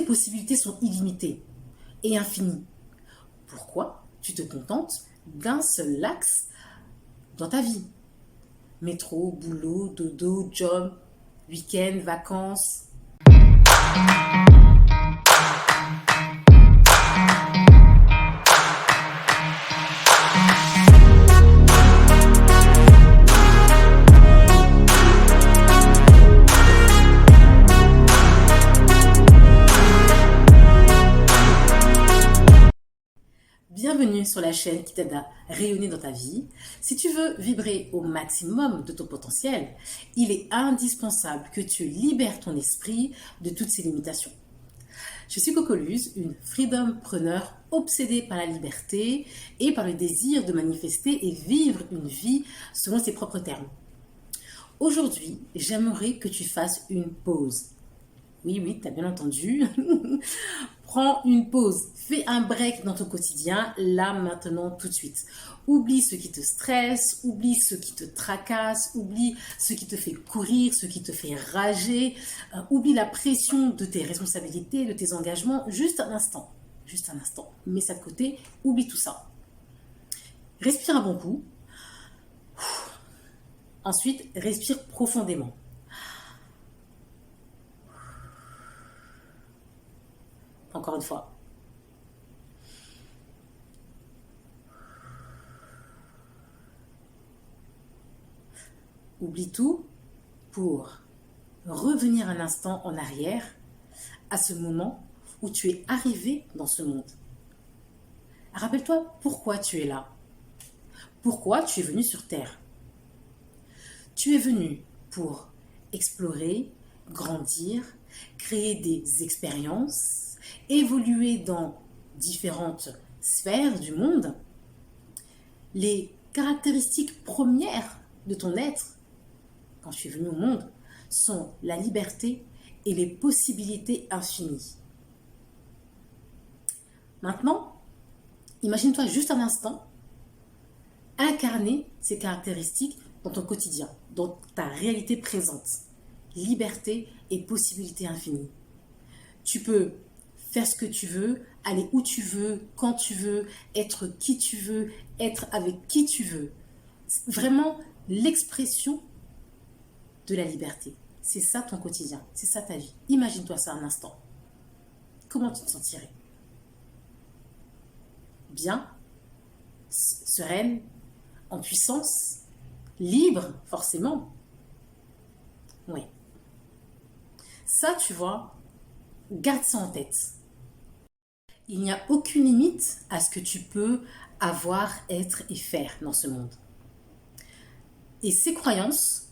tes possibilités sont illimitées et infinies, pourquoi tu te contentes d'un seul axe dans ta vie? Métro, boulot, dodo, job, week-end, vacances. Bienvenue sur la chaîne qui t'aide à rayonner dans ta vie. Si tu veux vibrer au maximum de ton potentiel, il est indispensable que tu libères ton esprit de toutes ses limitations. Je suis Coco Luz, une freedompreneur obsédée par la liberté et par le désir de manifester et vivre une vie selon ses propres termes. Aujourd'hui, j'aimerais que tu fasses une pause. Oui, tu as bien entendu. Prends une pause, fais un break dans ton quotidien, là, maintenant, tout de suite. Oublie ce qui te stresse, oublie ce qui te tracasse, oublie ce qui te fait courir, ce qui te fait rager, oublie la pression de tes responsabilités, de tes engagements, juste un instant. Mets ça de côté, oublie tout ça. Respire un bon coup. Ensuite, respire profondément. Encore une fois. Oublie tout pour revenir un instant en arrière à ce moment où tu es arrivé dans ce monde. Rappelle-toi pourquoi tu es là. Pourquoi tu es venu sur Terre. Tu es venu pour explorer, grandir, créer des expériences, évoluer dans différentes sphères du monde. Les caractéristiques premières de ton être, quand tu es venu au monde, sont la liberté et les possibilités infinies. Maintenant, imagine-toi juste un instant incarner ces caractéristiques dans ton quotidien, dans ta réalité présente. Liberté et possibilités infinies. Tu peux faire ce que tu veux, aller où tu veux, quand tu veux, être qui tu veux, être avec qui tu veux. Vraiment l'expression de la liberté. C'est ça ton quotidien, c'est ça ta vie. Imagine-toi ça un instant. Comment tu te sentirais? Bien, sereine, en puissance, libre, forcément. Oui. Ça, tu vois, garde ça en tête. Il n'y a aucune limite à ce que tu peux avoir, être et faire dans ce monde. Et ces croyances,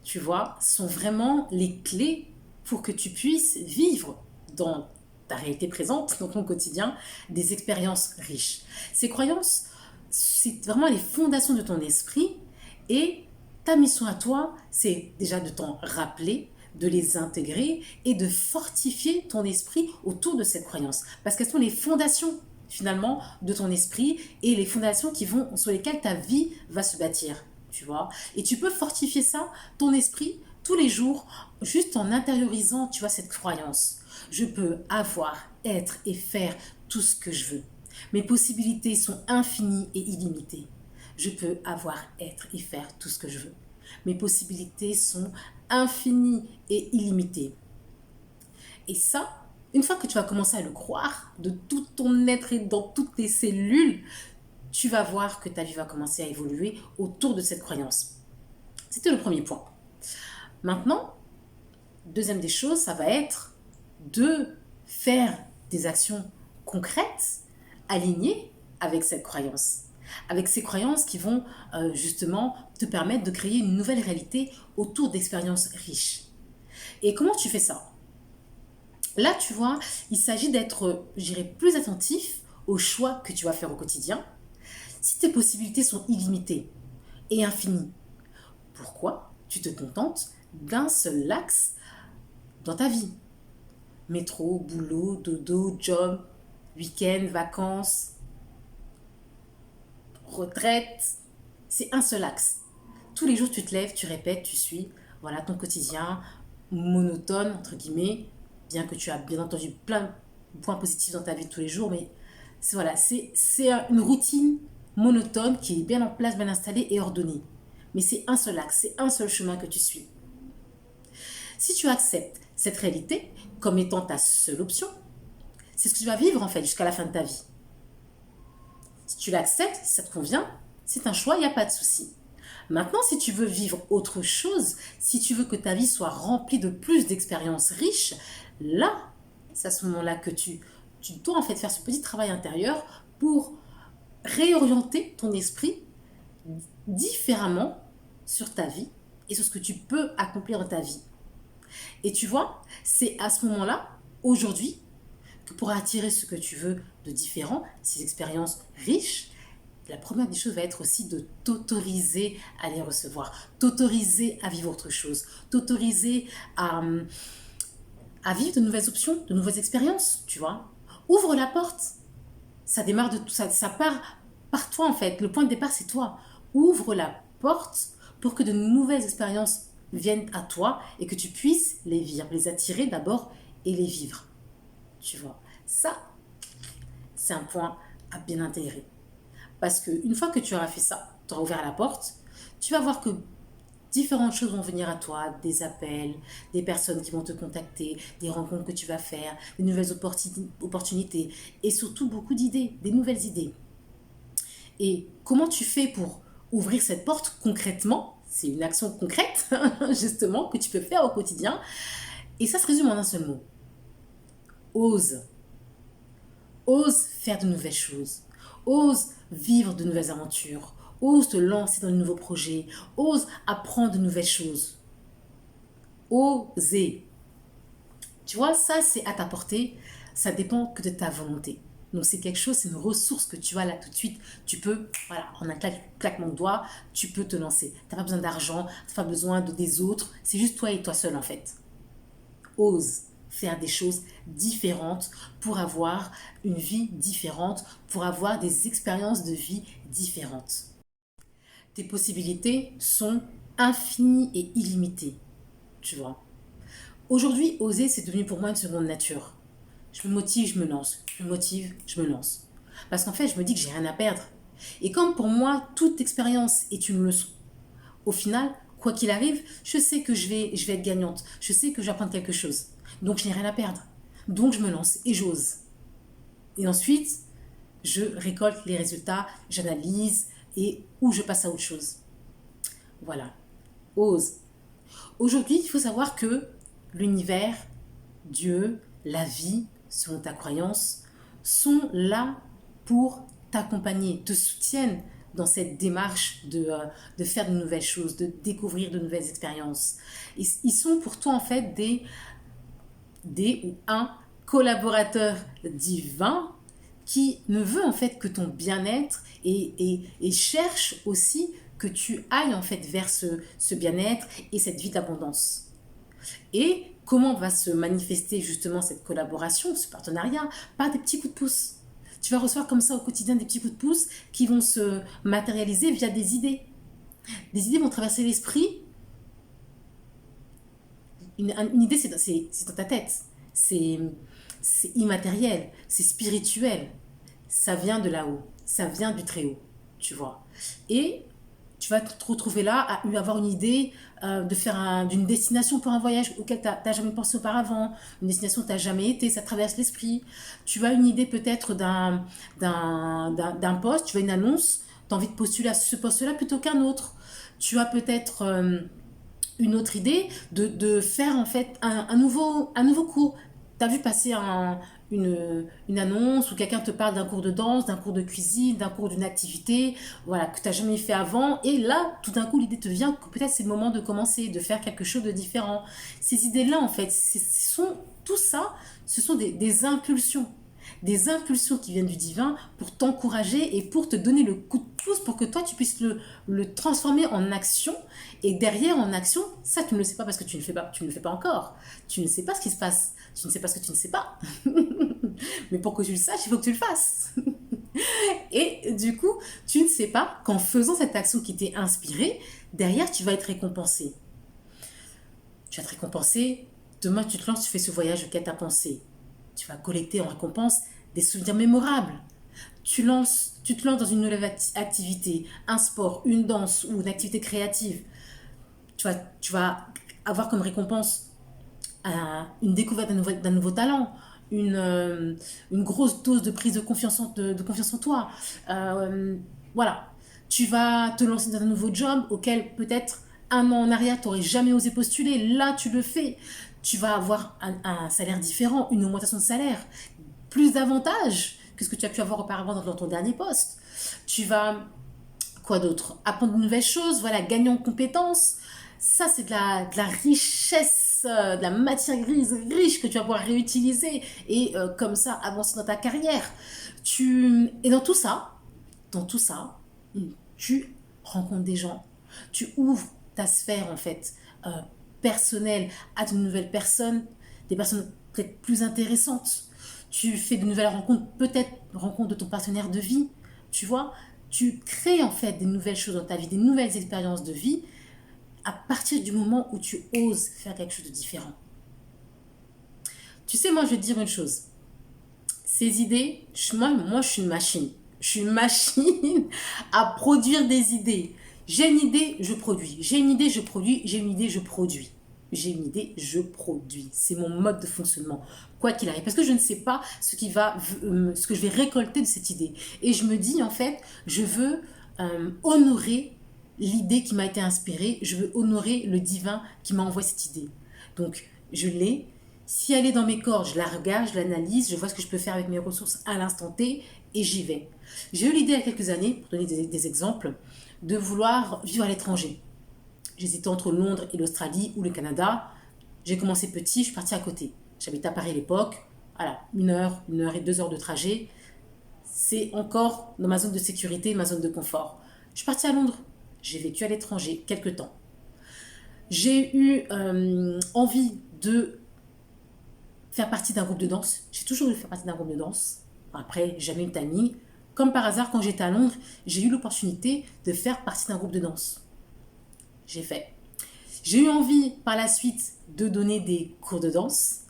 tu vois, sont vraiment les clés pour que tu puisses vivre dans ta réalité présente, dans ton quotidien, des expériences riches. Ces croyances, c'est vraiment les fondations de ton esprit et ta mission à toi, c'est déjà de t'en rappeler, de les intégrer et de fortifier ton esprit autour de cette croyance. Parce qu'elles sont les fondations finalement de ton esprit et les fondations sur lesquelles ta vie va se bâtir. Tu vois. Et tu peux fortifier ça, ton esprit, tous les jours, juste en intériorisant, tu vois, cette croyance. Je peux avoir, être et faire tout ce que je veux. Mes possibilités sont infinies et illimitées. Je peux avoir, être et faire tout ce que je veux. Mes possibilités sont infinies et illimitées. Et ça, une fois que tu vas commencer à le croire, de tout ton être et dans toutes tes cellules, tu vas voir que ta vie va commencer à évoluer autour de cette croyance. C'était le premier point. Maintenant, deuxième des choses, ça va être de faire des actions concrètes, alignées avec cette croyance. Avec ces croyances qui vont justement te permettre de créer une nouvelle réalité autour d'expériences riches. Et comment tu fais ça? Là, tu vois, il s'agit d'être, je dirais, plus attentif aux choix que tu vas faire au quotidien. Si tes possibilités sont illimitées et infinies, pourquoi tu te contentes d'un seul axe dans ta vie? Métro, boulot, dodo, job, week-end, vacances, retraite, c'est un seul axe. Tous les jours, tu te lèves, tu répètes, tu suis, voilà ton quotidien monotone, entre guillemets. bien que tu as bien entendu plein de points positifs dans ta vie de tous les jours, mais voilà, c'est une routine monotone qui est bien en place, bien installée et ordonnée. Mais c'est un seul axe, c'est un seul chemin que tu suis. Si tu acceptes cette réalité comme étant ta seule option, c'est ce que tu vas vivre en fait jusqu'à la fin de ta vie. Si tu l'acceptes, si ça te convient, c'est un choix, il n'y a pas de souci. Maintenant, si tu veux vivre autre chose, si tu veux que ta vie soit remplie de plus d'expériences riches, là, c'est à ce moment-là que tu dois en fait faire ce petit travail intérieur pour réorienter ton esprit différemment sur ta vie et sur ce que tu peux accomplir dans ta vie. Et tu vois, c'est à ce moment-là, aujourd'hui, que pour attirer ce que tu veux de différent, ces expériences riches, la première des choses va être aussi de t'autoriser à les recevoir, t'autoriser à vivre autre chose, t'autoriser à vivre de nouvelles options, de nouvelles expériences, tu vois. Ouvre la porte. Ça démarre de tout ça, ça part par toi en fait. Le point de départ, c'est toi. Ouvre la porte pour que de nouvelles expériences viennent à toi et que tu puisses les vivre, les attirer d'abord et les vivre. Tu vois, ça, c'est un point à bien intégrer. Parce qu'une fois que tu auras fait ça, tu auras ouvert la porte, tu vas voir que différentes choses vont venir à toi, des appels, des personnes qui vont te contacter, des rencontres que tu vas faire, des nouvelles opportunités et surtout beaucoup d'idées, des nouvelles idées. Et comment tu fais pour ouvrir cette porte concrètement? C'est une action concrète, justement, que tu peux faire au quotidien. Et ça se résume en un seul mot. Ose. Ose faire de nouvelles choses. Ose vivre de nouvelles aventures. Ose te lancer dans de nouveaux projets. Ose apprendre de nouvelles choses. Oser. Tu vois, ça, c'est à ta portée. Ça dépend que de ta volonté. Donc, c'est quelque chose, c'est une ressource que tu as là tout de suite. Tu peux, voilà, en un claquement de doigts, tu peux te lancer. Tu n'as pas besoin d'argent, tu n'as pas besoin des autres. C'est juste toi et toi seul, en fait. Ose faire des choses différentes pour avoir une vie différente, pour avoir des expériences de vie différentes. Tes possibilités sont infinies et illimitées, tu vois. Aujourd'hui, oser, c'est devenu pour moi une seconde nature. Je me motive, je me lance. Je me motive, je me lance. Parce qu'en fait, je me dis que j'ai rien à perdre. Et comme pour moi, toute expérience est une leçon, au final, quoi qu'il arrive, je sais que je vais être gagnante. Je sais que je vais apprendre quelque chose. Donc, je n'ai rien à perdre. Donc, je me lance et j'ose. Et ensuite, je récolte les résultats, j'analyse et où je passe à autre chose. Voilà. Ose. Aujourd'hui, il faut savoir que l'univers, Dieu, la vie, selon ta croyance, sont là pour t'accompagner, te soutiennent dans cette démarche de faire de nouvelles choses, de découvrir de nouvelles expériences. Ils sont pour toi en fait des ou un collaborateur divin qui ne veut en fait que ton bien-être et cherche aussi que tu ailles en fait vers ce bien-être et cette vie d'abondance. Et comment va se manifester justement cette collaboration, ce partenariat? Par des petits coups de pouce. Tu vas recevoir comme ça au quotidien des petits coups de pouce qui vont se matérialiser via des idées. Des idées vont traverser l'esprit. Une idée, c'est dans ta tête. C'est immatériel, c'est spirituel. Ça vient de là-haut, ça vient du très haut, tu vois. Et tu vas te retrouver là à avoir une idée de faire d'une destination pour un voyage auquel tu n'as jamais pensé auparavant, une destination où tu n'as jamais été, ça traverse l'esprit. Tu as une idée peut-être d'un poste, tu as une annonce, tu as envie de postuler à ce poste-là plutôt qu'un autre. Tu as peut-être une autre idée de faire en fait un nouveau cours. Tu as vu passer une annonce où quelqu'un te parle d'un cours de danse, d'un cours de cuisine, d'un cours d'une activité, voilà, que tu n'as jamais fait avant. Et là, tout d'un coup, l'idée te vient que peut-être c'est le moment de commencer, de faire quelque chose de différent. Ces idées-là, en fait, tout ça, ce sont des impulsions. Des impulsions qui viennent du divin pour t'encourager et pour te donner le coup de pouce pour que toi, tu puisses le transformer en action. Et derrière, en action, ça, tu ne le sais pas parce que tu ne le fais pas encore. Tu ne sais pas ce qui se passe. Tu ne sais pas ce que tu ne sais pas. Mais pour que tu le saches, il faut que tu le fasses. Et du coup, tu ne sais pas qu'en faisant cette action qui t'est inspirée, derrière, tu vas être récompensé. Tu vas être récompensé Demain, tu te lances, tu fais ce voyage auquel tu as pensé. Tu vas collecter en récompense des souvenirs mémorables. Tu te lances dans une nouvelle activité, un sport, une danse ou une activité créative. Tu vas avoir comme récompense une découverte d'un nouveau talent, une grosse dose de prise de confiance en toi. Euh, voilà. Tu vas te lancer dans un nouveau job auquel peut-être un an en arrière, tu n'aurais jamais osé postuler. Là, tu le fais. Tu vas avoir un salaire différent, une augmentation de salaire, plus d'avantages que ce que tu as pu avoir auparavant dans ton dernier poste. Tu vas, quoi d'autre? Apprendre de nouvelles choses, voilà, gagner en compétences. Ça, c'est de la richesse, de la matière grise riche que tu vas pouvoir réutiliser et comme ça avancer dans ta carrière. Et dans tout ça, tu rencontres des gens. Tu ouvres ta sphère, en fait, euh, personnelle à de nouvelles personnes, des personnes peut-être plus intéressantes. Tu fais de nouvelles rencontres, peut-être rencontres de ton partenaire de vie, tu vois. Tu crées, en fait, des nouvelles choses dans ta vie, des nouvelles expériences de vie à partir du moment où tu oses faire quelque chose de différent. Tu sais, moi, je vais te dire une chose. Ces idées, moi, je suis une machine. Je suis une machine à produire des idées. J'ai une idée, je produis. J'ai une idée, je produis. J'ai une idée, je produis. J'ai une idée, je produis. C'est mon mode de fonctionnement, quoi qu'il arrive. Parce que je ne sais pas ce que je vais récolter de cette idée. Et je me dis, en fait, je veux honorer l'idée qui m'a été inspirée. Je veux honorer le divin qui m'a envoyé cette idée. Donc, je l'ai. Si elle est dans mes cordes, je la regarde, je l'analyse, je vois ce que je peux faire avec mes ressources à l'instant T et j'y vais. J'ai eu l'idée il y a quelques années, pour donner des exemples, de vouloir vivre à l'étranger. J'hésitais entre Londres et l'Australie ou le Canada. J'ai commencé petit, je suis partie à côté. J'habitais à Paris à l'époque. Voilà, une heure et 2 heures de trajet. C'est encore dans ma zone de sécurité, ma zone de confort. Je suis partie à Londres. J'ai vécu à l'étranger quelques temps. J'ai eu envie de faire partie d'un groupe de danse. J'ai toujours voulu faire partie d'un groupe de danse. Après, jamais eu de timing. Comme par hasard, quand j'étais à Londres, j'ai eu l'opportunité de faire partie d'un groupe de danse. J'ai fait. J'ai eu envie par la suite de donner des cours de danse.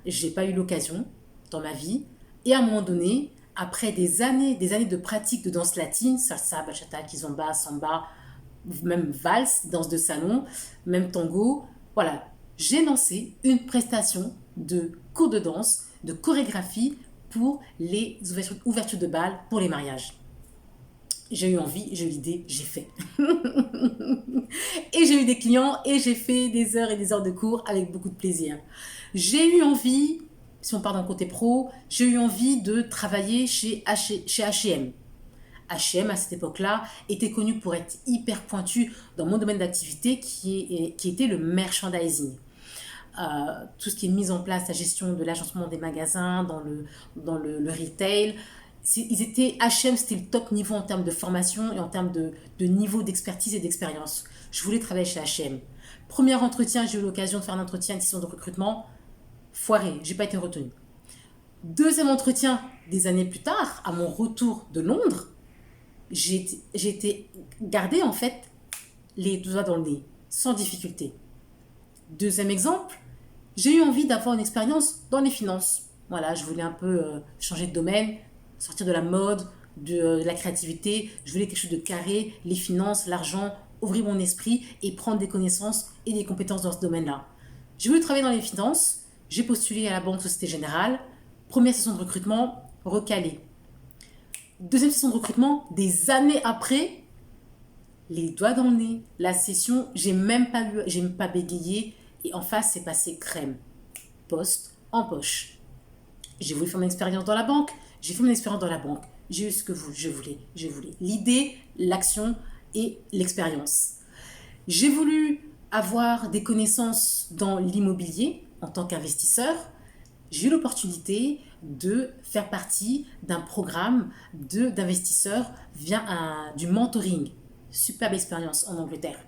Je n'ai pas eu l'occasion dans ma vie. Et à un moment donné, après des années de pratique de danse latine, salsa, bachata, kizomba, samba, même valse, danse de salon, même tango, voilà, j'ai lancé une prestation de cours de danse, de chorégraphie pour les ouvertures de bal pour les mariages. J'ai eu envie, j'ai eu l'idée, j'ai fait. Et j'ai eu des clients et j'ai fait des heures et des heures de cours avec beaucoup de plaisir. J'ai eu envie, si on part d'un côté pro, j'ai eu envie de travailler chez H&M. H&M à cette époque-là était connu pour être hyper pointu dans mon domaine d'activité qui était le merchandising. Tout ce qui est mise en place, la gestion de l'agencement des magasins, dans le retail. H&M, c'était le top niveau en termes de formation et en termes de niveau d'expertise et d'expérience. Je voulais travailler chez H&M. Premier entretien, j'ai eu l'occasion de faire un entretien, une session de recrutement. Foiré, j'ai pas été retenue. Deuxième entretien, des années plus tard, à mon retour de Londres, j'ai été gardée en fait les doigts dans le nez, sans difficulté. Deuxième exemple, j'ai eu envie d'avoir une expérience dans les finances. Voilà, je voulais un peu changer de domaine, sortir de la mode, de la créativité. Je voulais quelque chose de carré, les finances, l'argent, ouvrir mon esprit et prendre des connaissances et des compétences dans ce domaine-là. J'ai voulu travailler dans les finances. J'ai postulé à la Banque Société Générale. Première session de recrutement, recalé. Deuxième session de recrutement, des années après, les doigts dans le nez, la session, j'ai même pas bégayé et en face, c'est passé crème. Poste en poche. J'ai voulu faire mon expérience dans la banque, j'ai fait mon expérience dans la banque. J'ai eu ce que je voulais. L'idée, l'action et l'expérience. J'ai voulu avoir des connaissances dans l'immobilier en tant qu'investisseur. J'ai eu l'opportunité de faire partie d'un programme d'investisseurs via du mentoring. Superbe expérience en Angleterre.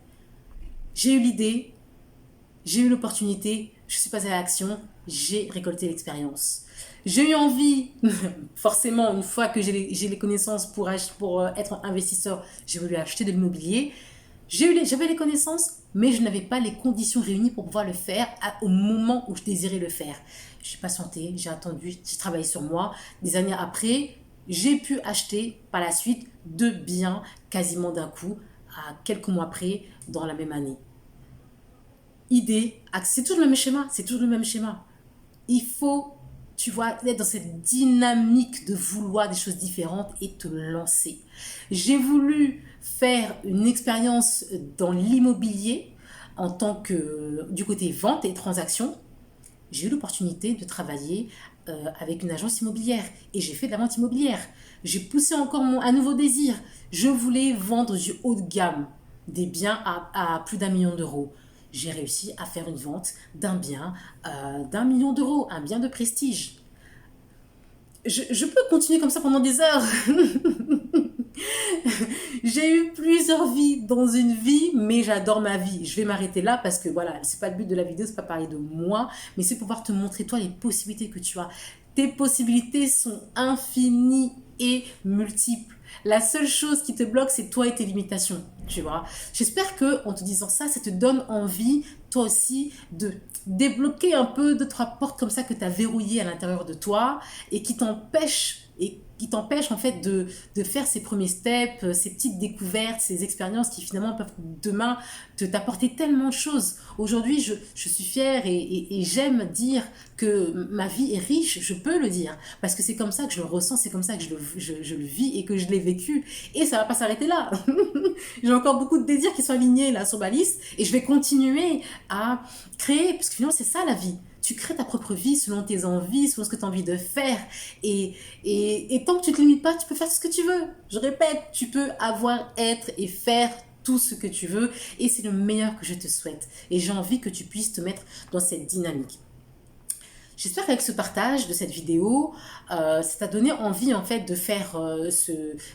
J'ai eu l'idée, j'ai eu l'opportunité, je suis passée à l'action, j'ai récolté l'expérience. J'ai eu envie, forcément, une fois que j'ai les connaissances pour être investisseur, j'ai voulu acheter de l'immobilier. J'avais les connaissances, mais je n'avais pas les conditions réunies pour pouvoir le faire au moment où je désirais le faire. J'ai patienté, j'ai attendu, j'ai travaillé sur moi. Des années après, j'ai pu acheter par la suite 2 biens quasiment d'un coup, à quelques mois près, dans la même année. Idée, c'est toujours le même schéma, c'est toujours le même schéma. Il faut, tu vois, être dans cette dynamique de vouloir des choses différentes et te lancer. J'ai voulu faire une expérience dans l'immobilier en tant que du côté vente et transactions. J'ai eu l'opportunité de travailler avec une agence immobilière et j'ai fait de la vente immobilière. J'ai poussé encore un nouveau désir. Je voulais vendre du haut de gamme, des biens à plus d'1 million d'euros. J'ai réussi à faire une vente d'un bien d'1 million d'euros, un bien de prestige. Je peux continuer comme ça pendant des heures. J'ai eu plusieurs vies dans une vie, mais j'adore ma vie. Je vais m'arrêter là parce que voilà, c'est pas le but de la vidéo, c'est pas parler de moi, mais c'est pouvoir te montrer toi les possibilités que tu as. Tes possibilités sont infinies et multiples. La seule chose qui te bloque, c'est toi et tes limitations, tu vois. J'espère que en te disant ça, ça te donne envie, toi aussi, de débloquer un peu 2, 3 portes comme ça que tu as verrouillées à l'intérieur de toi et qui t'empêchent en fait de faire ces premiers steps, ces petites découvertes, ces expériences qui finalement peuvent demain t'apporter tellement de choses. Aujourd'hui, je suis fière et j'aime dire que ma vie est riche, je peux le dire, parce que c'est comme ça que je le ressens, c'est comme ça que je le vis et que je l'ai vécu. Et ça va pas s'arrêter là. J'ai encore beaucoup de désirs qui sont alignés là sur ma liste et je vais continuer à créer, parce que finalement c'est ça la vie. Tu crées ta propre vie selon tes envies, selon ce que tu as envie de faire. Et tant que tu ne te limites pas, tu peux faire ce que tu veux. Je répète, tu peux avoir, être et faire tout ce que tu veux. Et c'est le meilleur que je te souhaite. Et j'ai envie que tu puisses te mettre dans cette dynamique. J'espère qu'avec ce partage de cette vidéo, ça t'a donné envie en fait de faire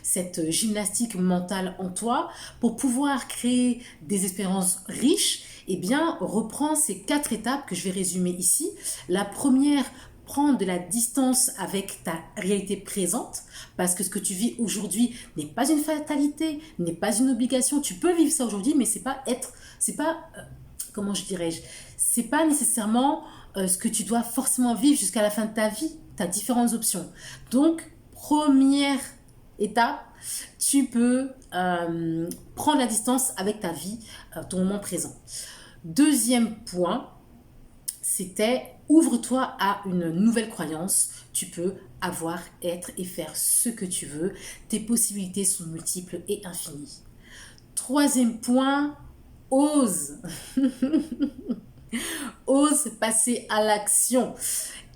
cette gymnastique mentale en toi pour pouvoir créer des expériences riches. Eh bien, reprends ces 4 étapes que je vais résumer ici. La première, prendre de la distance avec ta réalité présente, parce que ce que tu vis aujourd'hui n'est pas une fatalité, n'est pas une obligation. Tu peux vivre ça aujourd'hui, mais c'est pas, comment je dirais-je, c'est pas nécessairement ce que tu dois forcément vivre jusqu'à la fin de ta vie. Tu as différentes options. Donc, première étape, tu peux prendre la distance avec ta vie, ton moment présent. Deuxième point, c'était ouvre-toi à une nouvelle croyance. Tu peux avoir, être et faire ce que tu veux. Tes possibilités sont multiples et infinies. Troisième point, ose. Ose passer à l'action.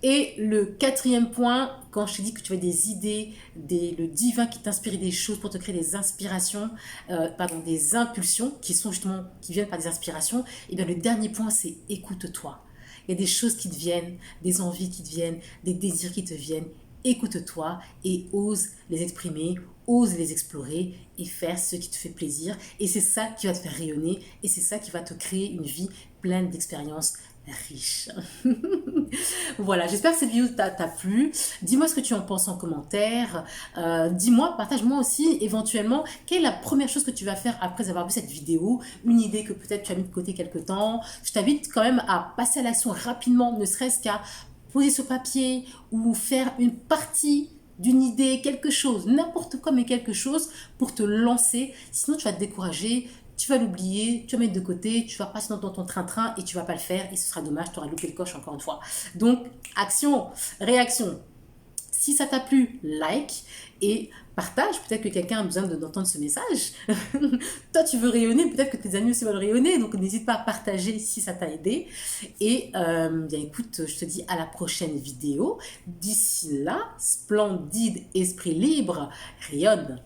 Et le quatrième point, quand je te dis que tu as des idées, le divin qui t'inspire des choses pour te créer des inspirations, des impulsions qui viennent par des inspirations, et bien le dernier point, c'est écoute-toi. Il y a des choses qui te viennent, des envies qui te viennent, des désirs qui te viennent. Écoute-toi et ose les exprimer, ose les explorer et faire ce qui te fait plaisir. Et c'est ça qui va te faire rayonner et c'est ça qui va te créer une vie pleine d'expériences riches. Voilà, j'espère que cette vidéo t'a plu. Dis-moi ce que tu en penses en commentaire. Dis-moi, partage-moi aussi éventuellement quelle est la première chose que tu vas faire après avoir vu cette vidéo. Une idée que peut-être tu as mis de côté quelque temps. Je t'invite quand même à passer à l'action rapidement, ne serait-ce qu'à poser sur papier ou faire une partie d'une idée, quelque chose, n'importe quoi, mais quelque chose pour te lancer. Sinon, tu vas te décourager, tu vas l'oublier, tu vas mettre de côté, tu vas passer dans ton train-train et tu vas pas le faire et ce sera dommage, tu auras loupé le coche encore une fois. Donc, action, réaction. Si ça t'a plu, like et partage. Peut-être que quelqu'un a besoin d'entendre ce message. Toi, tu veux rayonner, peut-être que tes amis aussi veulent rayonner. Donc, n'hésite pas à partager si ça t'a aidé. Et bien écoute, je te dis à la prochaine vidéo. D'ici là, splendide esprit libre, rayonne.